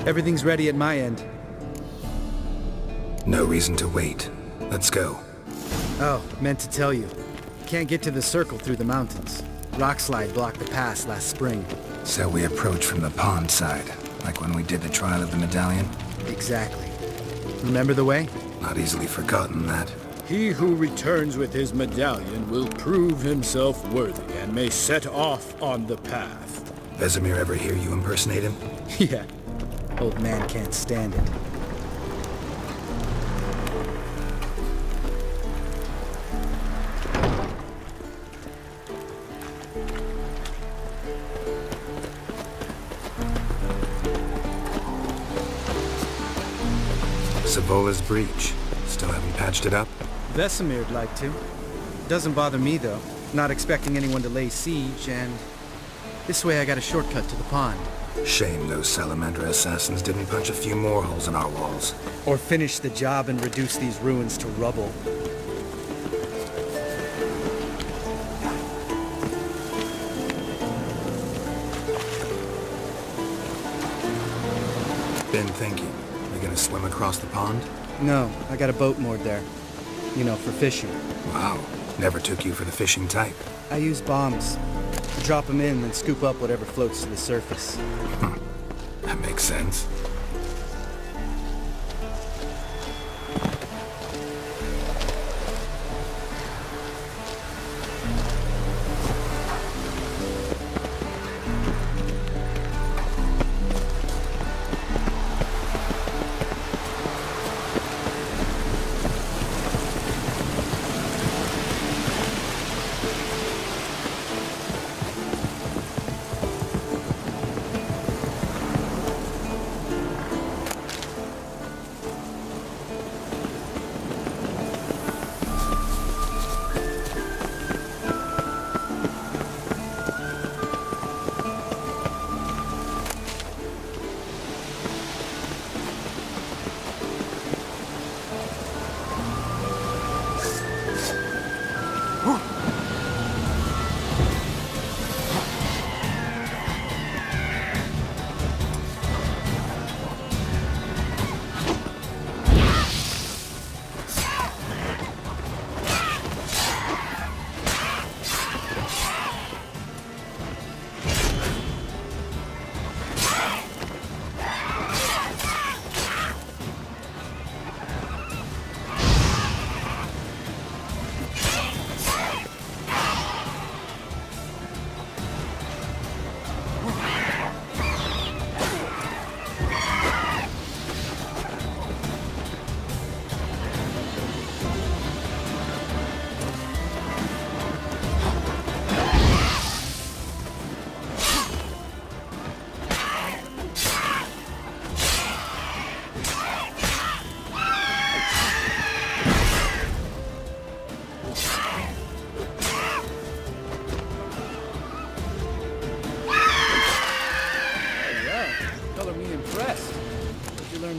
Everything's ready at my end. No reason to wait. Let's go. Oh, meant to tell you. Can't get to the circle through the mountains. Rockslide blocked the pass last spring. So we approach from the pond side, like when we did the trial of the medallion? Exactly. Remember the way? Not easily forgotten, that. He who returns with his medallion will prove himself worthy and may set off on the path. Vesemir ever hear you impersonate him? Yeah. Old man can't stand it. Savola's breach. Still haven't patched it up? Vesemir'd like to. Doesn't bother me, though. Not expecting anyone to lay siege, and... this way I got a shortcut to the pond. Shame those Salamander assassins didn't punch a few more holes in our walls. Or finish the job and reduce these ruins to rubble. Been thinking. We gonna swim across the pond? No, I got a boat moored there. You know, for fishing. Wow. Never took you for the fishing type. I use bombs. Drop them in, then scoop up whatever floats to the surface. That makes sense.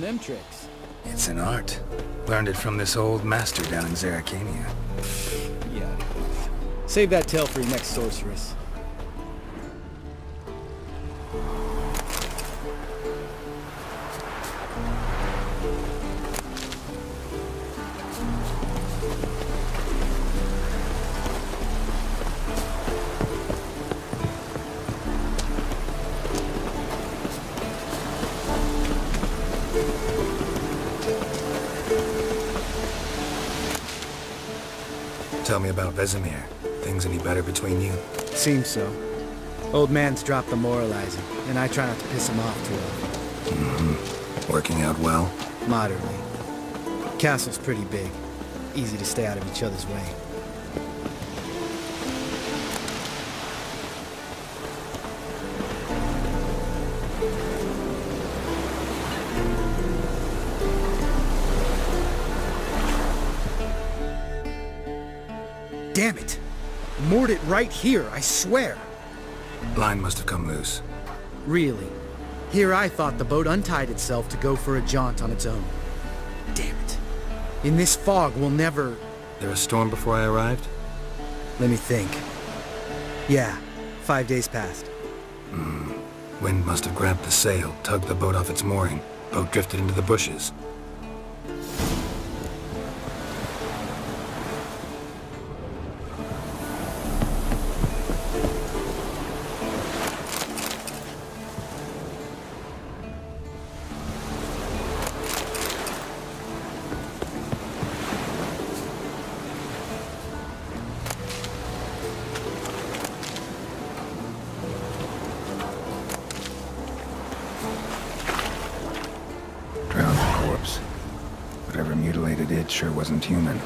Them tricks. It's an art. Learned it from this old master down in Zerrikania. Yeah. Save that tale for your next sorceress. Tell me about Vesemir. Things any better between you? Seems so. Old man's dropped the moralizing, and I try not to piss him off too often. Mm-hmm. Working out well? Moderately. Castle's pretty big. Easy to stay out of each other's way. Damn it! Moored it right here, I swear! Line must have come loose. Really? Here I thought the boat untied itself to go for a jaunt on its own. Damn it. In this fog, we'll never... There a storm before I arrived? Let me think. Yeah, 5 days passed. Wind must have grabbed the sail, tugged the boat off its mooring. Boat drifted into the bushes. Whatever mutilated it sure wasn't human.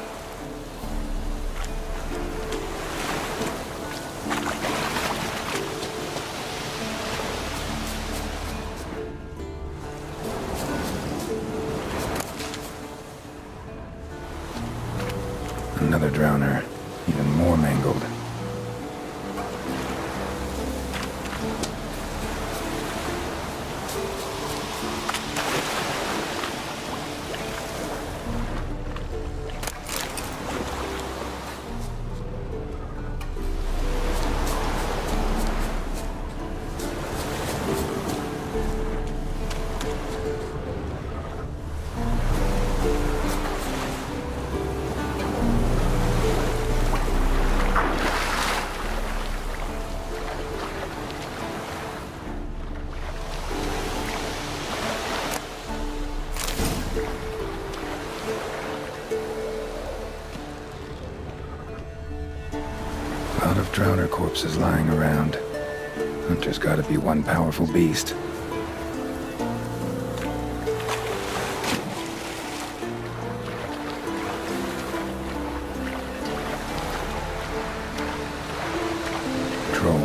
Another drowner, even more mangled. A lot of drowner corpses lying around. Hunter's gotta be one powerful beast. Troll.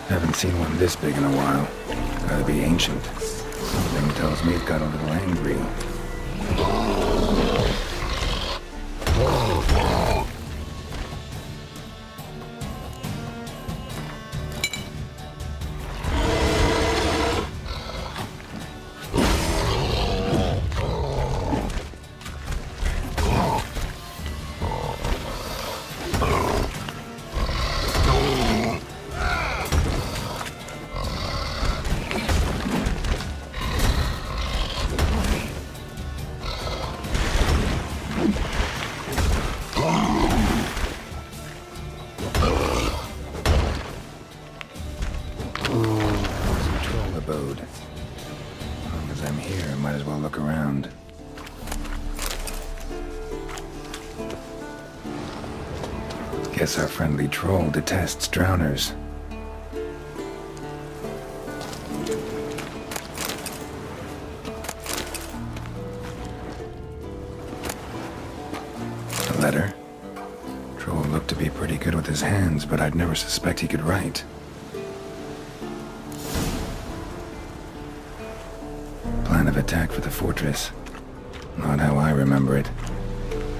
Haven't seen one this big in a while. Gotta be ancient. Something tells me it got a little angry. Abode. As long as I'm here, might as well look around. Guess our friendly troll detests drowners. A letter? Troll looked to be pretty good with his hands, but I'd never suspect he could write. Plan of attack for the fortress. Not how I remember it.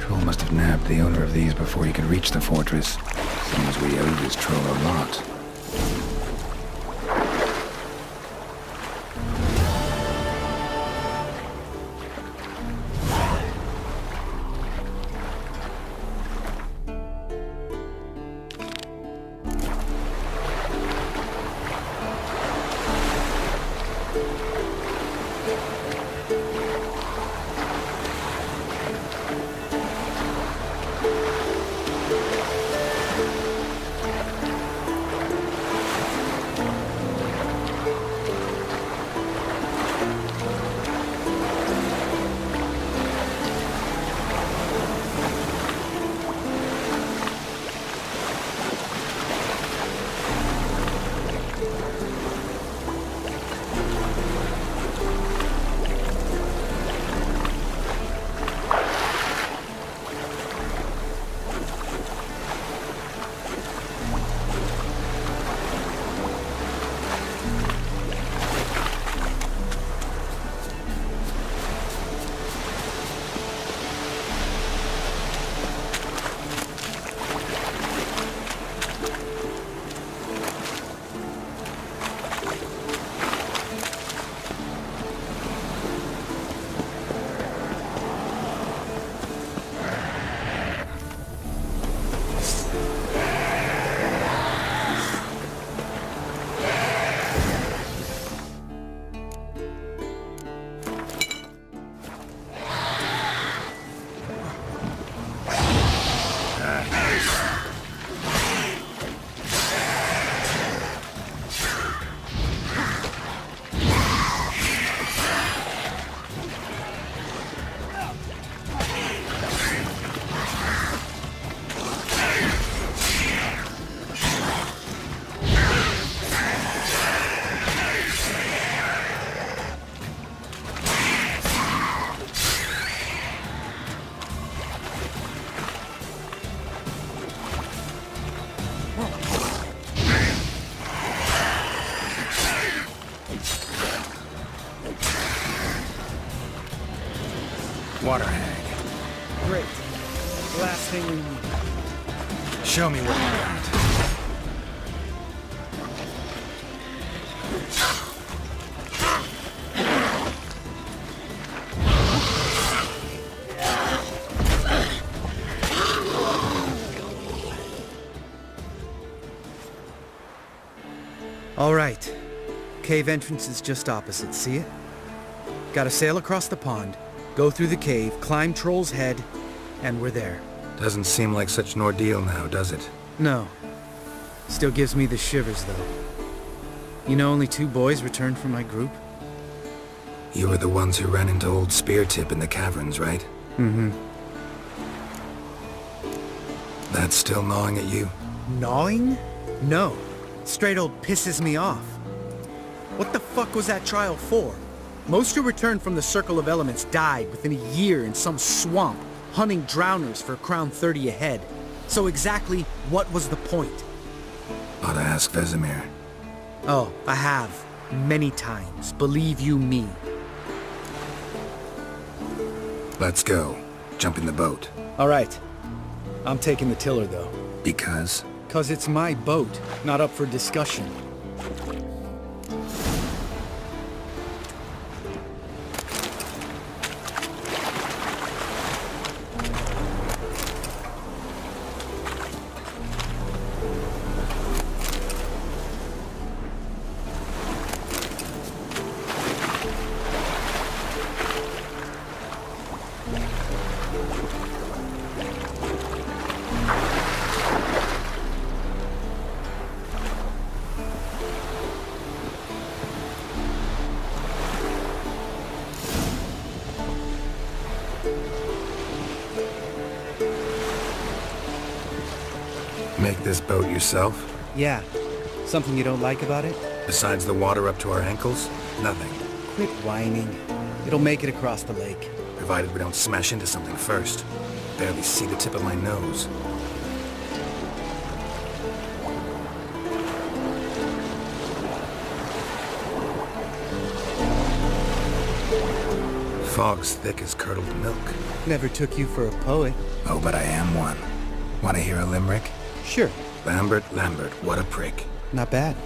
Troll must have nabbed the owner of these before he could reach the fortress. Seems we owe this troll a lot. water hag. Great. Last thing we need. Show me what you got. All right. Cave entrance is just opposite, see it? Gotta sail across the pond, go through the cave, climb Troll's Head, and we're there. Doesn't seem like such an ordeal now, does it? No. Still gives me the shivers, though. You know only 2 boys returned from my group? You were the ones who ran into old Speartip in the caverns, right? Mm-hmm. That's still gnawing at you? Gnawing? No. Straight old pisses me off. What the fuck was that trial for? Most who returned from the Circle of Elements died within a year in some swamp, hunting drowners for Crown 30 a head. So exactly what was the point? Ought to ask Vesemir. Oh, I have. Many times. Believe you me. Let's go. Jump in the boat. All right. I'm taking the tiller, though. Because? 'Cause it's my boat, not up for discussion. Make this boat yourself? Yeah. Something you don't like about it? Besides the water up to our ankles? Nothing. Quit whining. It'll make it across the lake. Provided we don't smash into something first. Barely see the tip of my nose. Fog's thick as curdled milk. Never took you for a poet. Oh, but I am one. Want to hear a limerick? Sure. Lambert, Lambert, what a prick. Not bad.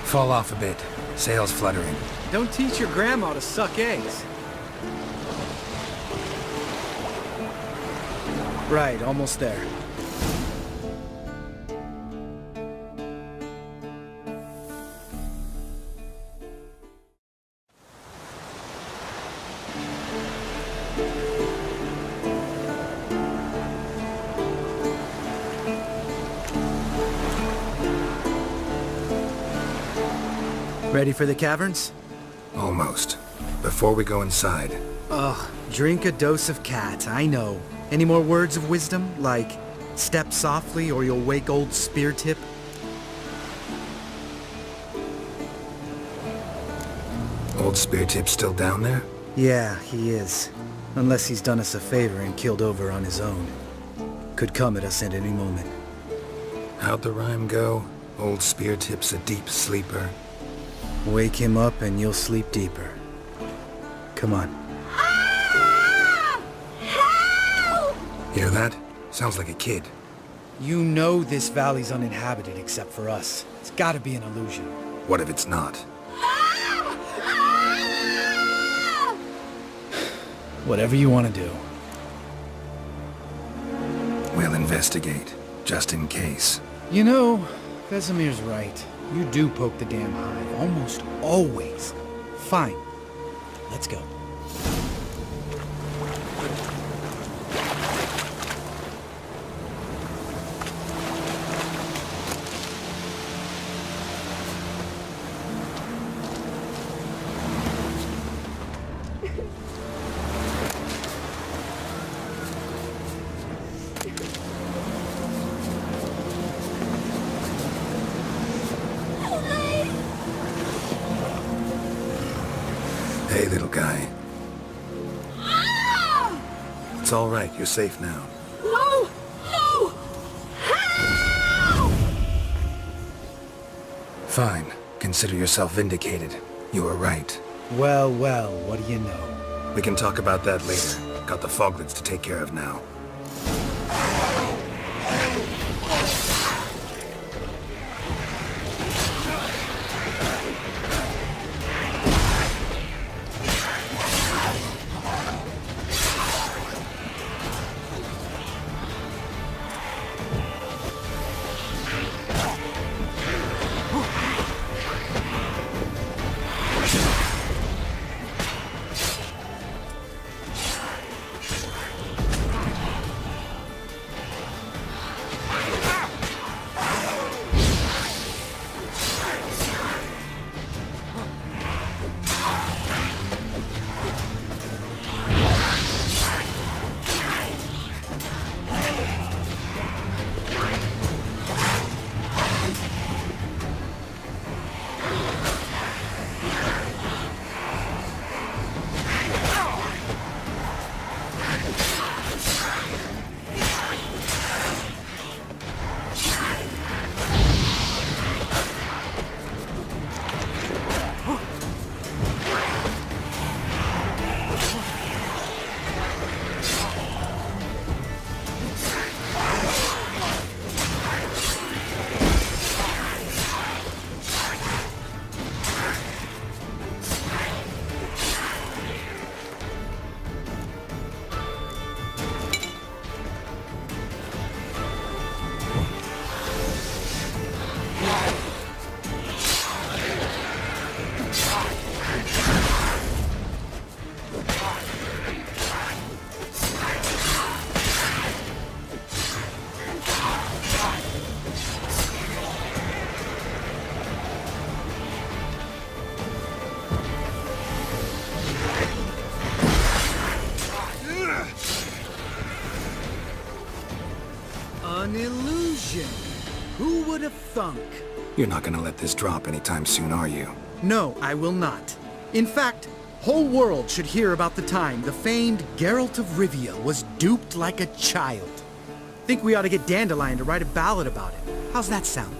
Fall off a bit. Sails fluttering. Don't teach your grandma to suck eggs. Right, almost there. Ready for the caverns? Almost. Before we go inside, Ugh, drink a dose of cat, I know. Any more words of wisdom, like, step softly or you'll wake old Speartip? old Speartip's still down there? Yeah, he is. Unless he's done us a favor and killed over on his own. Could come at us at any moment. How'd the rhyme go? Old Speartip's a deep sleeper. Wake him up and you'll sleep deeper. Come on. Hear that? Sounds like a kid. You know this valley's uninhabited except for us. It's gotta be an illusion. What if it's not? Whatever you want to do. We'll investigate, just in case. You know, Vesemir's right. You do poke the damn hive, almost always. Fine. Let's go. Hey, little guy. It's all right. You're safe now. No! No! Help! Fine. Consider yourself vindicated. You were right. Well, well, what do you know? We can talk about that later. Got the Foglets to take care of now. An illusion. Who would have thunk? You're not gonna let this drop anytime soon, are you? No, I will not. In fact, whole world should hear about the time the famed Geralt of Rivia was duped like a child. Think we ought to get Dandelion to write a ballad about it. How's that sound?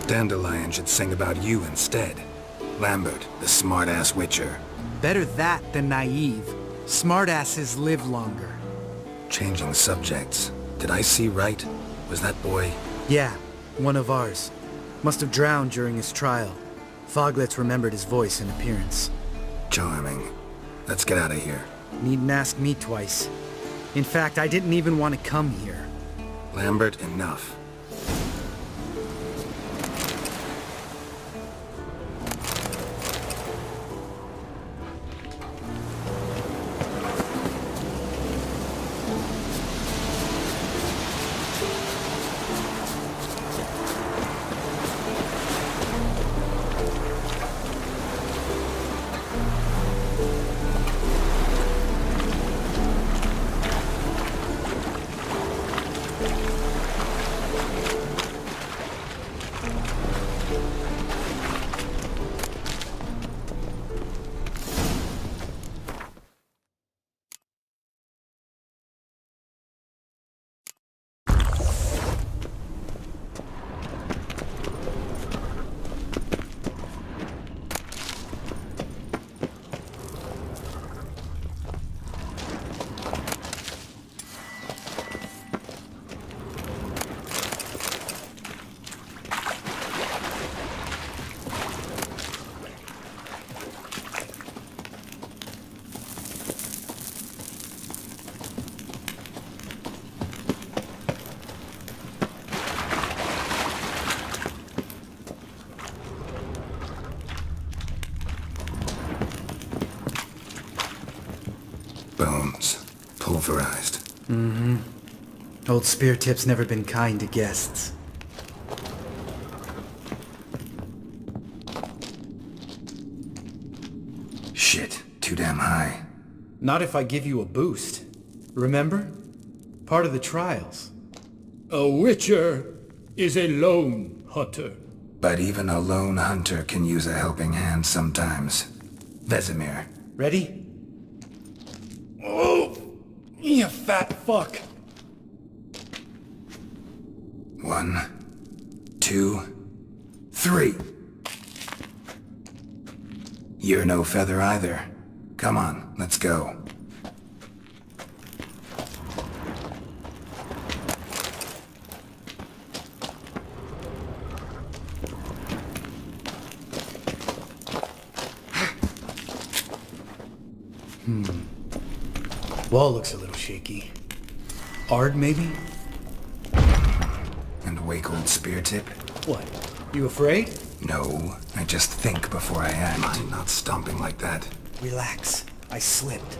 Dandelion should sing about you instead. Lambert, the smart-ass witcher. Better that than naive. Smartasses live longer. Changing subjects. Did I see right? Was that boy... Yeah, one of ours. Must have drowned during his trial. Foglets remembered his voice and appearance. Charming. Let's get out of here. Needn't ask me twice. In fact, I didn't even want to come here. Lambert, enough. Bones. Pulverized. Mm-hmm. Old Spear Tip's never been kind to guests. Shit. Too damn high. Not if I give you a boost. Remember? Part of the trials. A witcher is a lone hunter. But even a lone hunter can use a helping hand sometimes. Vesemir. Ready? Oh, you fat fuck. 1, 2, 3. You're no feather either. Come on, let's go. Wall looks a little shaky. Ard, maybe? And wake old spear tip? What? You afraid? No, I just think before I act. I'm not stomping like that. Relax. I slipped.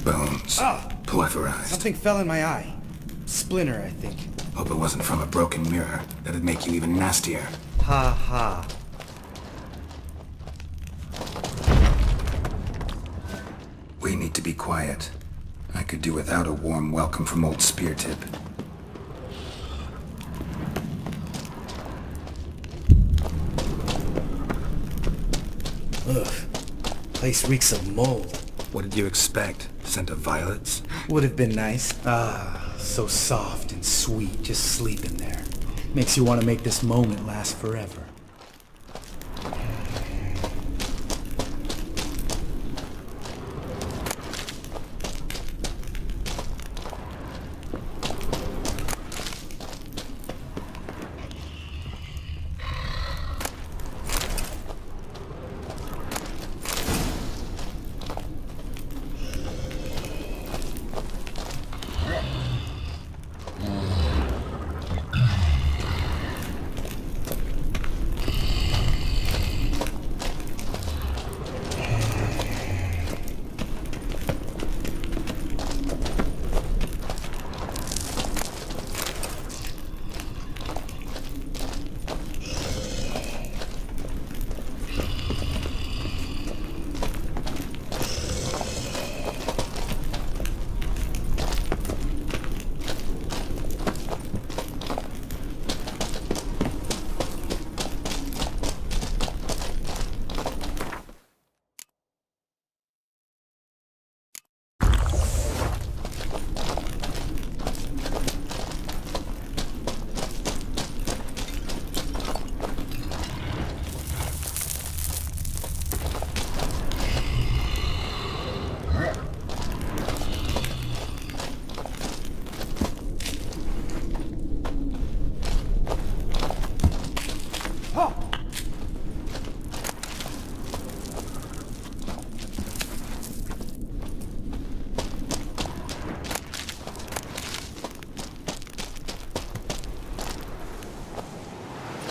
Bones. Pulverized. Something fell in my eye. Splinter, I think. Hope it wasn't from a broken mirror. That'd make you even nastier. Ha ha. We need to be quiet. I could do without a warm welcome from old spear tip. Ugh. Place reeks of mold. What did you expect? Scent of violets? Would have been nice. Ah, so soft and sweet, just sleeping there. Makes you want to make this moment last forever.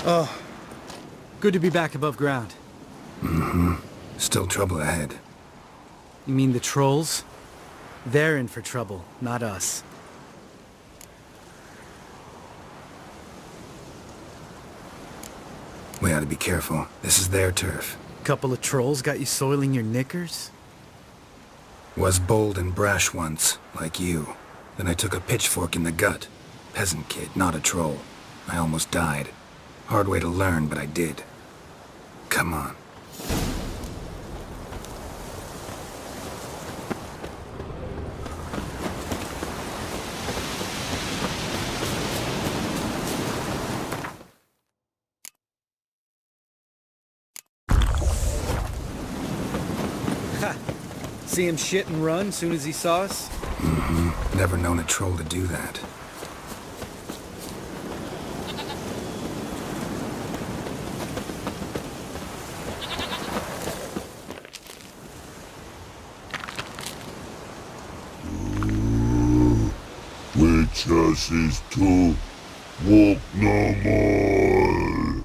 Oh, good to be back above ground. Still trouble ahead. You mean the trolls? They're in for trouble, not us. We ought to be careful. This is their turf. Couple of trolls got you soiling your knickers? Was bold and brash once, like you. Then I took a pitchfork in the gut. Peasant kid, not a troll. I almost died. Hard way to learn, but I did. Come on. Ha! See him shit and run soon as he saw us? Never known a troll to do that. Witches to walk no more.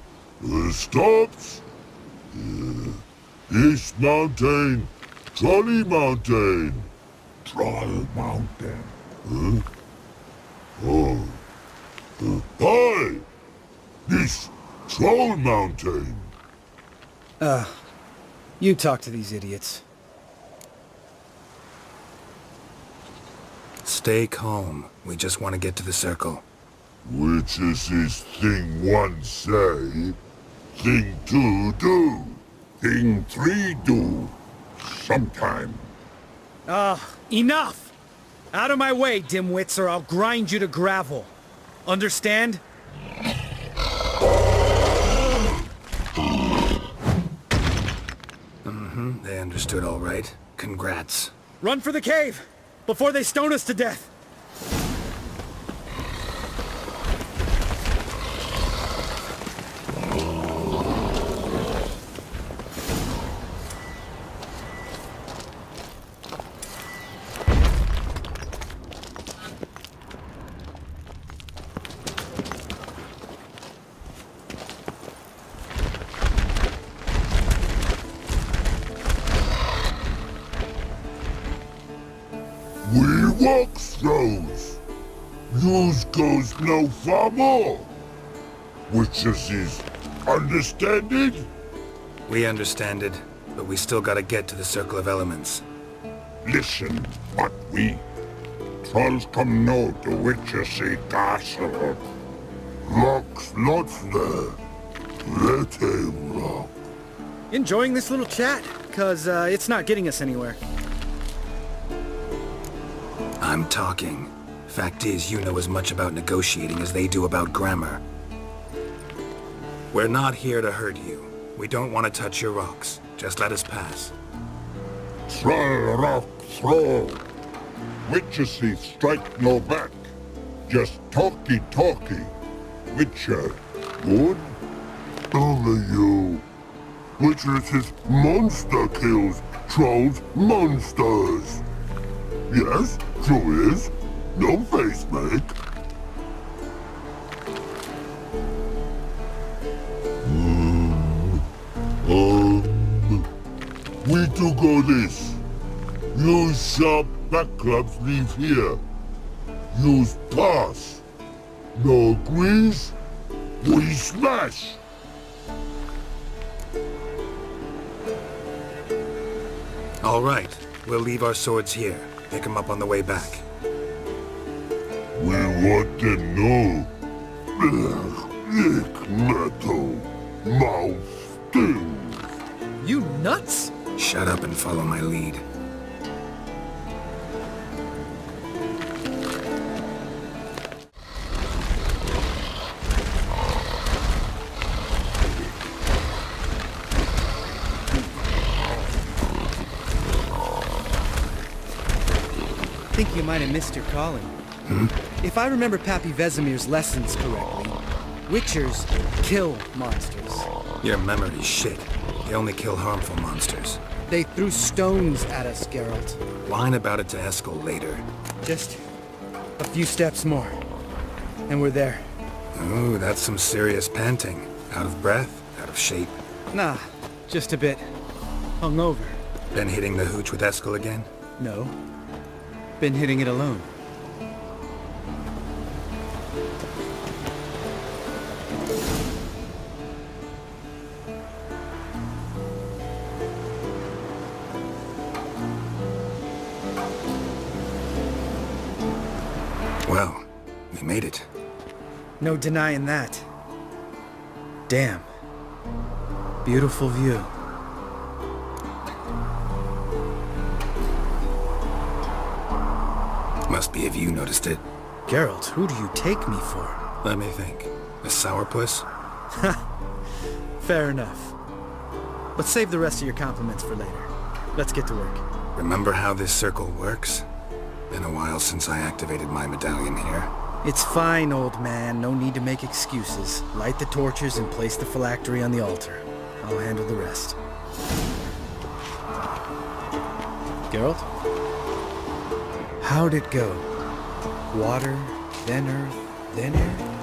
Stops? East Mountain, Trolley Mountain. Troll Mountain. Huh? Oh. Hi! This Troll Mountain. You talk to these idiots. Stay calm. We just want to get to the circle. Which is this thing one say, thing two do, thing three do, sometime. Enough! Out of my way, dimwits, or I'll grind you to gravel. Understand? They understood all right. Congrats. Run for the cave! Before they stone us to death! We walk throws. Yous goes no far more. Which is understand it? We understand it, but we still gotta get to the Circle of Elements. Listen, but we trolls come no to witches castle. Rocks not there. Let him rock. Enjoying this little chat? Cause, it's not getting us anywhere. I'm talking. Fact is, you know as much about negotiating as they do about grammar. We're not here to hurt you. We don't want to touch your rocks. Just let us pass. Troll rock throw. Witches strike no back. Just talky. Witcher, good? Only you. Witches is monster kills. Trolls monsters. Yes, true is. No face make. We do go this. Use sharp back clubs leave here. Use pass. No agrees? We smash. All right. We'll leave our swords here. Pick them up on the way back. We want to know. Lick metal. Mouth stings. You nuts? Shut up and follow my lead. Think you might have missed your calling. If I remember Pappy Vesemir's lessons correctly, Witchers kill monsters. Your memory's shit. They only kill harmful monsters. They threw stones at us, Geralt. Whine about it to Eskel later. Just a few steps more, and we're there. Ooh, that's some serious panting. Out of breath, out of shape. Nah, just a bit. Hungover. Been hitting the hooch with Eskel again? No. Been hitting it alone. Well, we made it. No denying that. Damn. Beautiful view. Must be if you noticed it. Geralt, who do you take me for? Let me think. A sourpuss? Fair enough. But save the rest of your compliments for later. Let's get to work. Remember how this circle works? Been a while since I activated my medallion here. It's fine, old man. No need to make excuses. Light the torches and place the phylactery on the altar. I'll handle the rest. Geralt? How'd it go? Water, then earth, then air?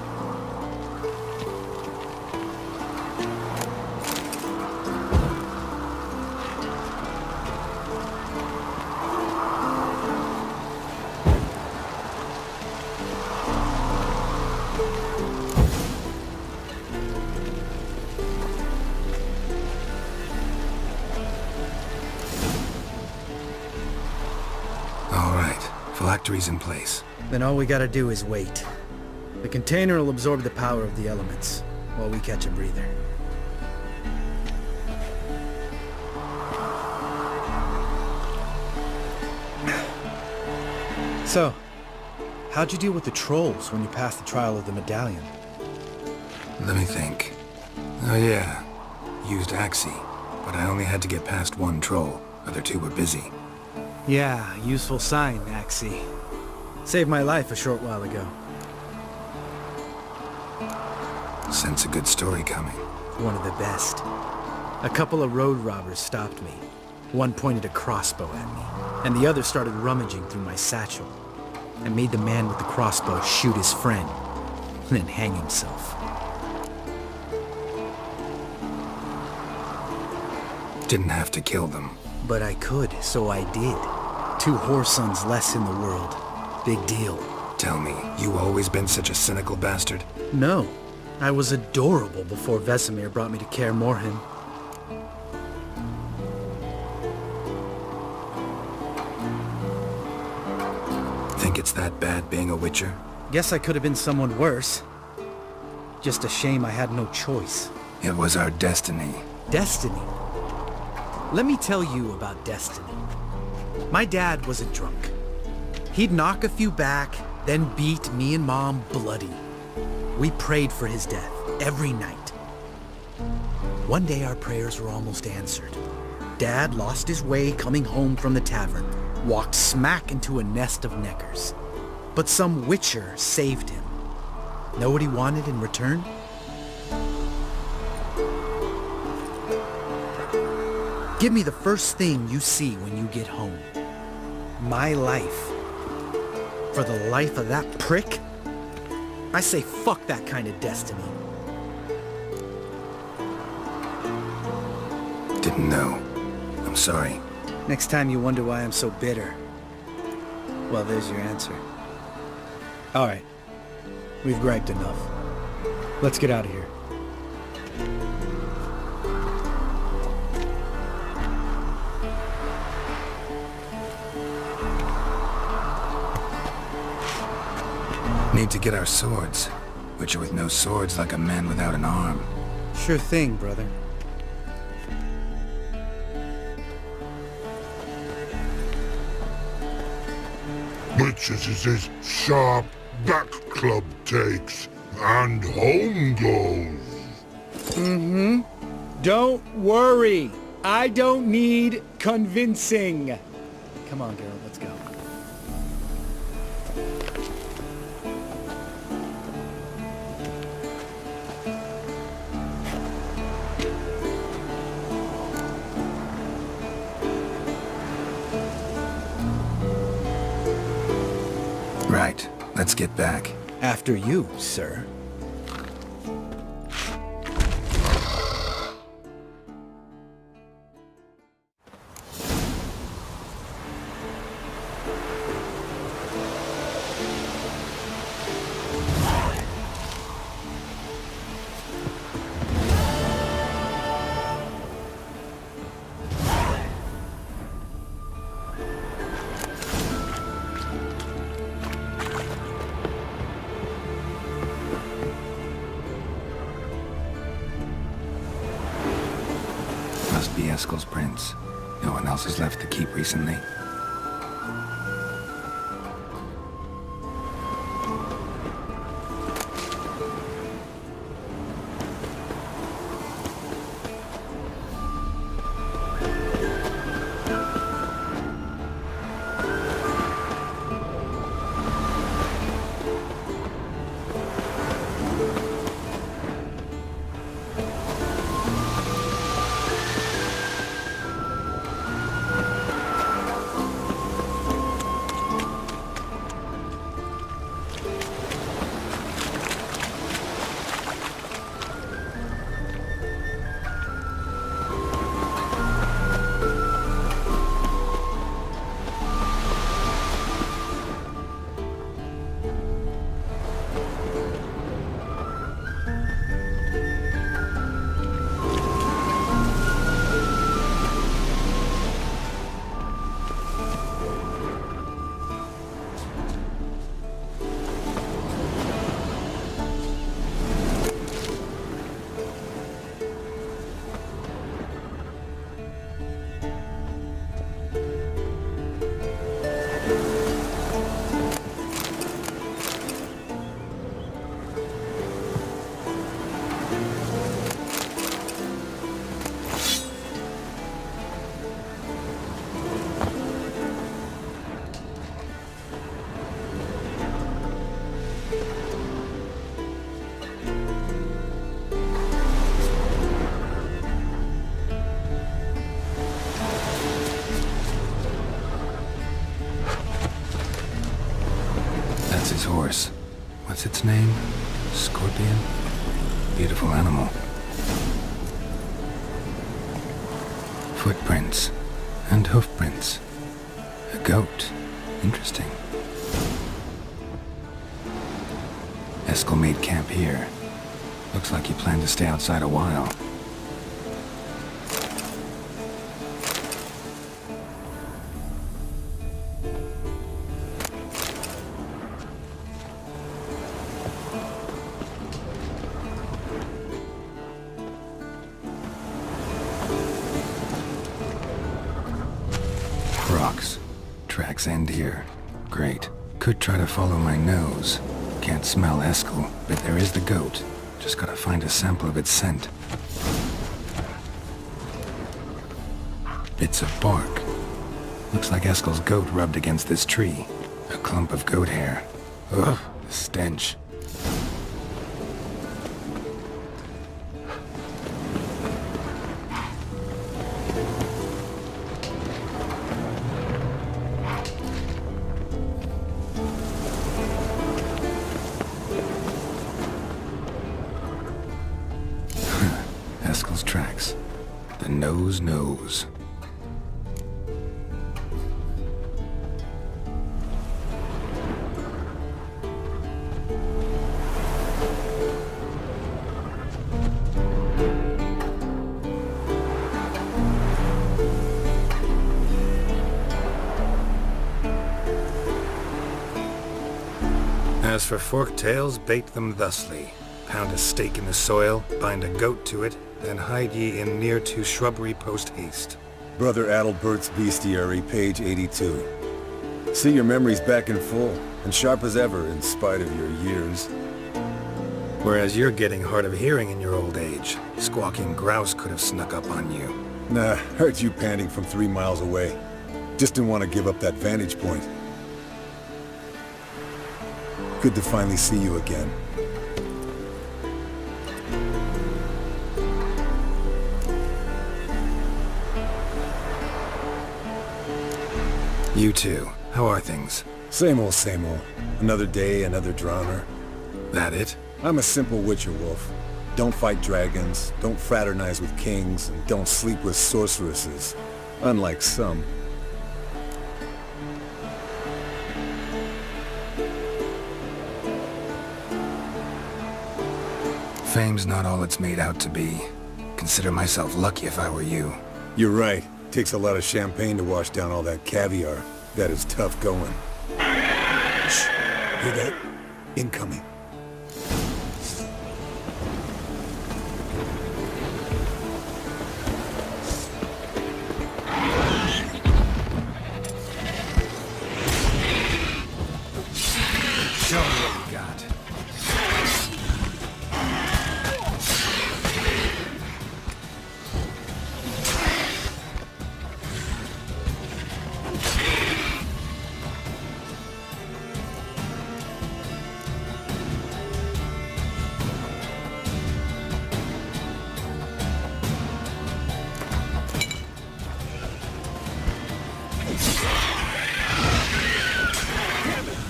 phylactery's in place. Then all we gotta do is wait. The container will absorb the power of the elements, while we catch a breather. So, how'd you deal with the trolls when you passed the trial of the medallion? Let me think. Oh yeah, used Axii, but I only had to get past one troll. Other two were busy. Yeah, useful sign, Axii. Saved my life a short while ago. Sense a good story coming. One of the best. A couple of road robbers stopped me. One pointed a crossbow at me, and the other started rummaging through my satchel. I made the man with the crossbow shoot his friend, and then hang himself. Didn't have to kill them. But I could, so I did. 2 whoresons less in the world. Big deal. Tell me, you always been such a cynical bastard? No, I was adorable before Vesemir brought me to Kaer Morhen. Think it's that bad being a witcher? Guess I could have been someone worse. Just a shame I had no choice. It was our destiny. Destiny. Let me tell you about destiny. My dad was a drunk. He'd knock a few back, then beat me and Mom bloody. We prayed for his death every night. One day our prayers were almost answered. Dad lost his way coming home from the tavern, walked smack into a nest of neckers. But some witcher saved him. Know what he wanted in return? Give me the first thing you see when you get home. My life. For the life of that prick? I say fuck that kind of destiny. Didn't know. I'm sorry. Next time you wonder why I'm so bitter, well, there's your answer. All right. We've griped enough. Let's get out of here. Need to get our swords. Witcher with no swords like a man without an arm. Sure thing, brother. Witches is his sharp back club takes, and home goes. Don't worry. I don't need convincing. Come on, Geralt, let's go. Right. Let's get back. After you, sir. Must be Eskel's prince. No one else has left the keep recently. What's its name? Scorpion? Beautiful animal. Footprints. And hoofprints. A goat. Interesting. Eskel made camp here. Looks like he planned to stay outside a while. Rocks. Tracks end here. Great. Could try to follow my nose. Can't smell Eskel, but there is the goat. Just gotta find a sample of its scent. Bits of bark. Looks like Eskel's goat rubbed against this tree. A clump of goat hair. Ugh, the stench. Eskel's tracks. The nose knows. As for forked tails, bait them thusly. Pound a stake in the soil, bind a goat to it, then hide ye in near to shrubbery post haste. Brother Adalbert's Bestiary, page 82. See your memories back in full, and sharp as ever in spite of your years. Whereas you're getting hard of hearing in your old age. Squawking grouse could have snuck up on you. Nah, heard you panting from 3 miles away. Just didn't want to give up that vantage point. Good to finally see you again. You too. How are things? Same old, same old. Another day, another drowner. That it? I'm a simple witcher wolf. Don't fight dragons, don't fraternize with kings, and don't sleep with sorceresses. Unlike some. Fame's not all it's made out to be. Consider myself lucky if I were you. You're right. Takes a lot of champagne to wash down all that caviar. That is tough going. Shh. Hear that? Incoming. Show me what you got.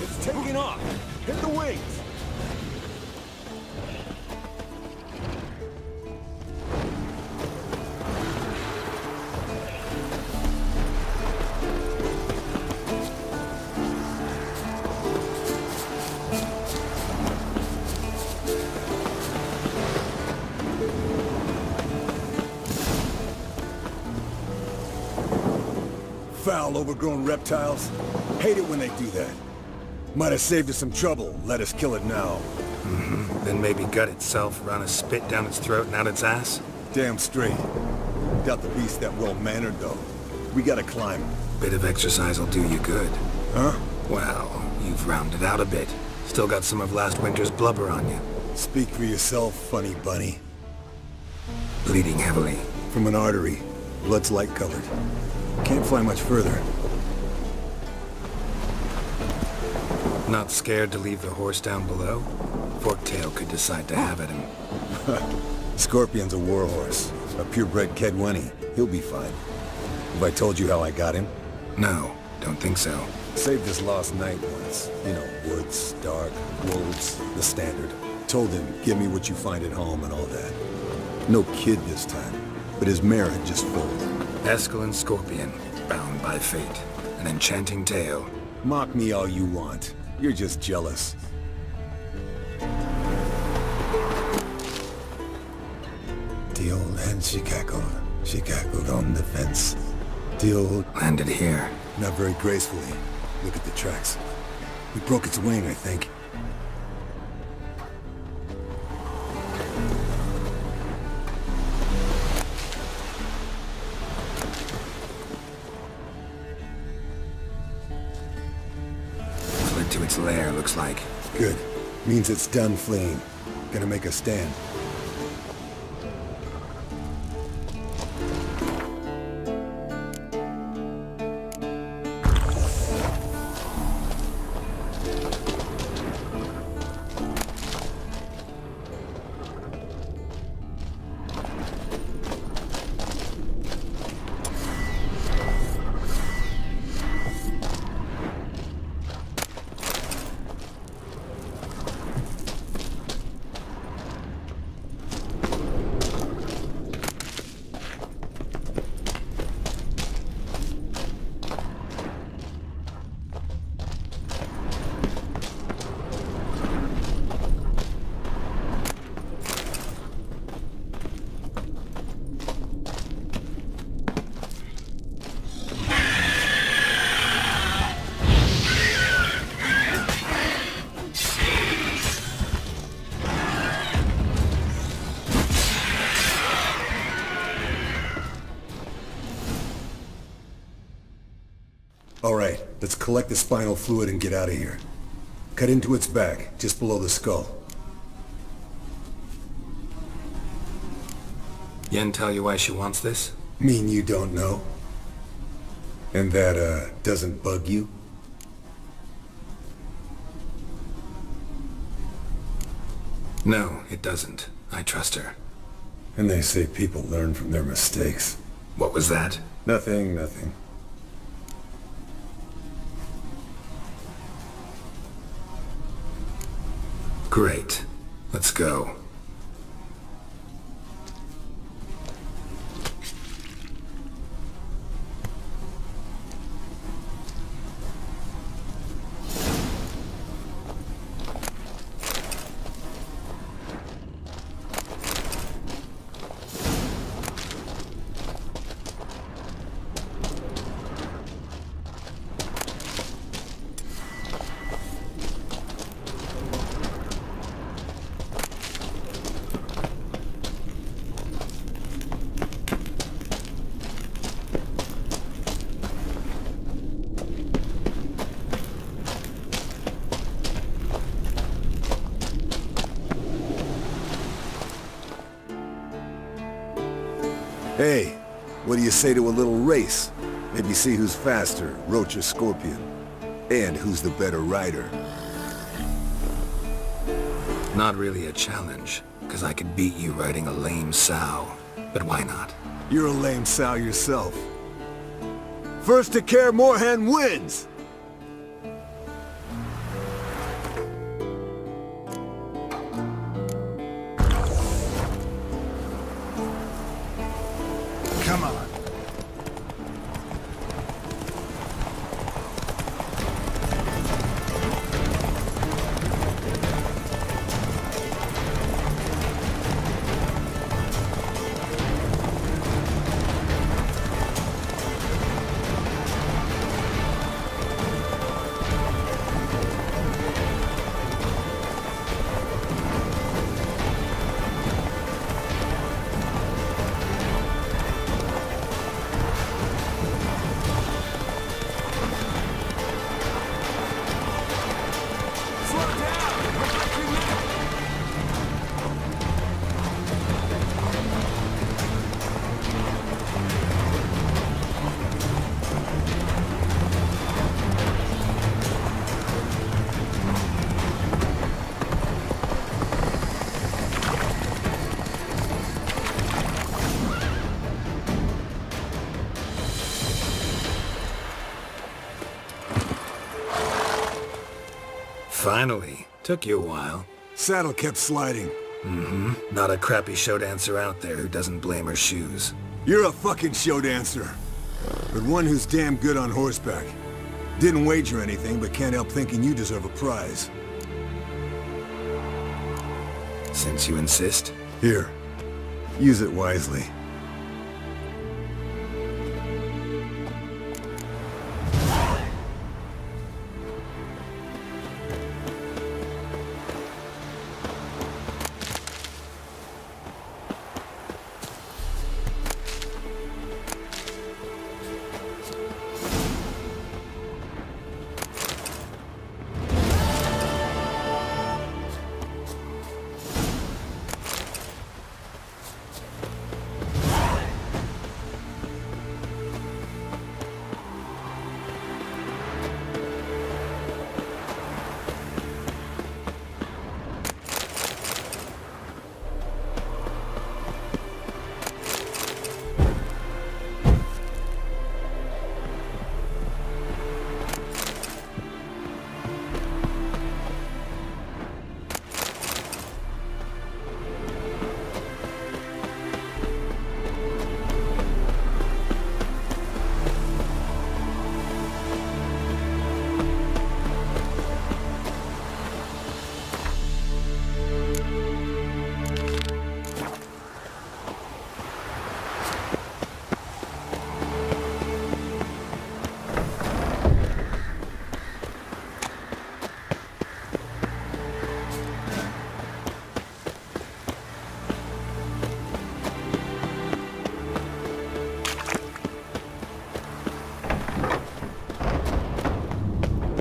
It's taking off! Hit the wings! Foul, overgrown reptiles. Hate it when they do that. Might have saved us some trouble. Let us kill it now. Then maybe gut itself, run a spit down its throat and out its ass? Damn straight. Doubt the beast that well-mannered, though. We gotta climb. Bit of exercise will do you good. Huh? Well, you've rounded out a bit. Still got some of last winter's blubber on you. Speak for yourself, funny bunny. Bleeding heavily. From an artery. Blood's light-colored. Can't fly much further. Not scared to leave the horse down below? Forktail could decide to have at him. Scorpion's a warhorse. A purebred Kedwenny. He'll be fine. Have I told you how I got him? No, don't think so. Saved his lost knight once. You know, woods, dark, wolves, the standard. Told him, give me what you find at home and all that. No kid this time, but his mare had just foaled. Eskel and Scorpion, bound by fate. An enchanting tale. Mock me all you want. You're just jealous. The old hen she cackled on the fence. The old... Landed here. Not very gracefully. Look at the tracks. We broke its wing, I think. Fled to its lair, looks like. Good. Means it's done fleeing. Gonna make a stand. All right, let's collect the spinal fluid and get out of here. Cut into its back, just below the skull. Yen tell you why she wants this? Mean you don't know? And that, doesn't bug you? No, it doesn't. I trust her. And they say people learn from their mistakes. What was that? Nothing, nothing. Great. Let's go. Hey, what do you say to a little race? Maybe see who's faster, Roach or Scorpion. And who's the better rider. Not really a challenge, because I could beat you riding a lame sow. But why not? You're a lame sow yourself. First to Kaer Morhen wins! Come on. Finally. Took you a while. Saddle kept sliding. Not a crappy show dancer out there who doesn't blame her shoes. You're a fucking show dancer. But one who's damn good on horseback. Didn't wager anything, but can't help thinking you deserve a prize. Since you insist. Here. Use it wisely.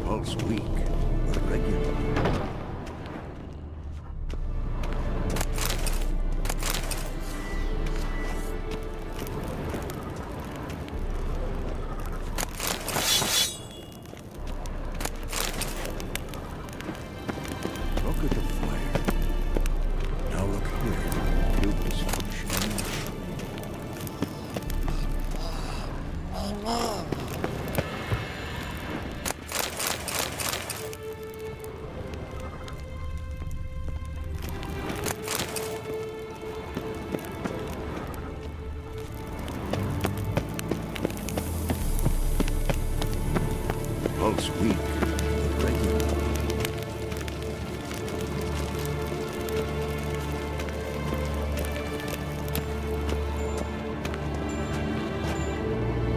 Pulse weak, but regular. Look at the fire. Now look here. Pupils functioning. Pulse weak, but regular.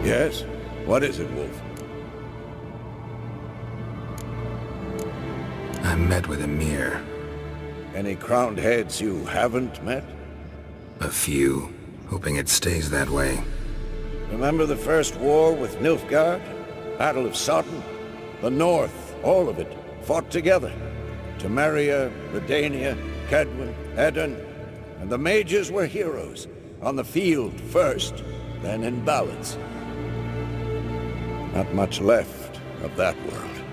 Yes? What is it, Wolf? I met with Emir. Any crowned heads you haven't met? A few. Hoping it stays that way. Remember the first war with Nilfgaard? Battle of Sodden? The North, all of it, fought together. Temeria, Redania, Kedwen, Edirn, and the mages were heroes. On the field first, then in ballads. Not much left of that world.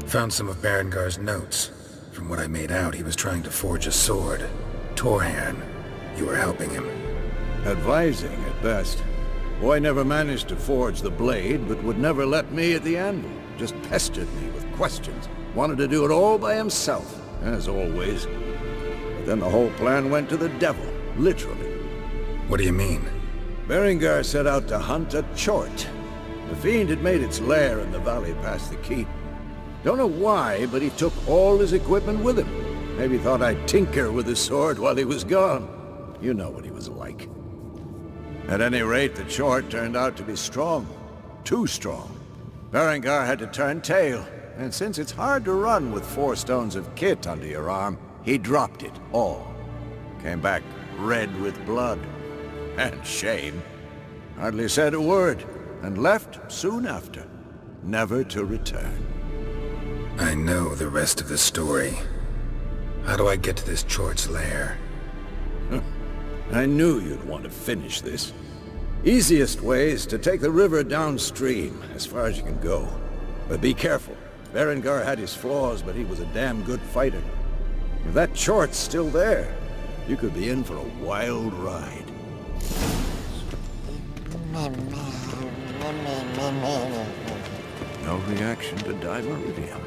Found some of Berengar's notes. From what I made out, he was trying to forge a sword. Torhan. You were helping him. Advising at best. Boy never managed to forge the blade, but would never let me at the anvil. Just pestered me with questions. Wanted to do it all by himself, as always. But then the whole plan went to the devil, literally. What do you mean? Berengar set out to hunt a chort. The fiend had made its lair in the valley past the keep. Don't know why, but he took all his equipment with him. Maybe thought I'd tinker with his sword while he was gone. You know what he was like. At any rate, the chort turned out to be strong. Too strong. Berengar had to turn tail, and since it's hard to run with 4 stones of kit under your arm, he dropped it all. Came back red with blood. And shame. Hardly said a word, and left soon after, never to return. I know the rest of the story. How do I get to this Chort's lair? I knew you'd want to finish this. Easiest way is to take the river downstream, as far as you can go. But be careful. Berengar had his flaws, but he was a damn good fighter. If that Chort's still there, you could be in for a wild ride. No reaction to dimeridium.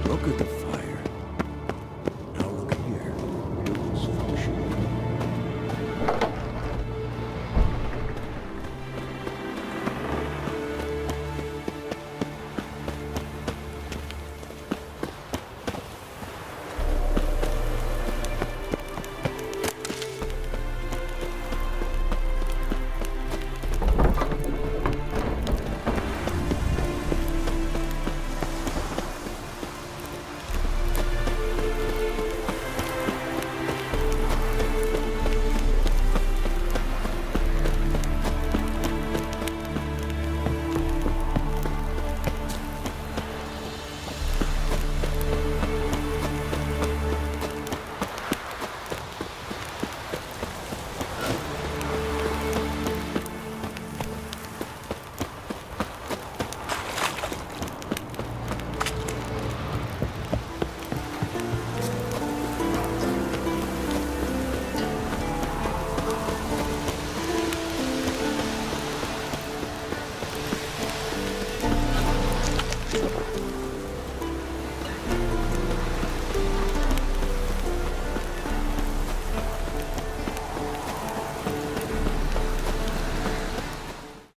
Look at the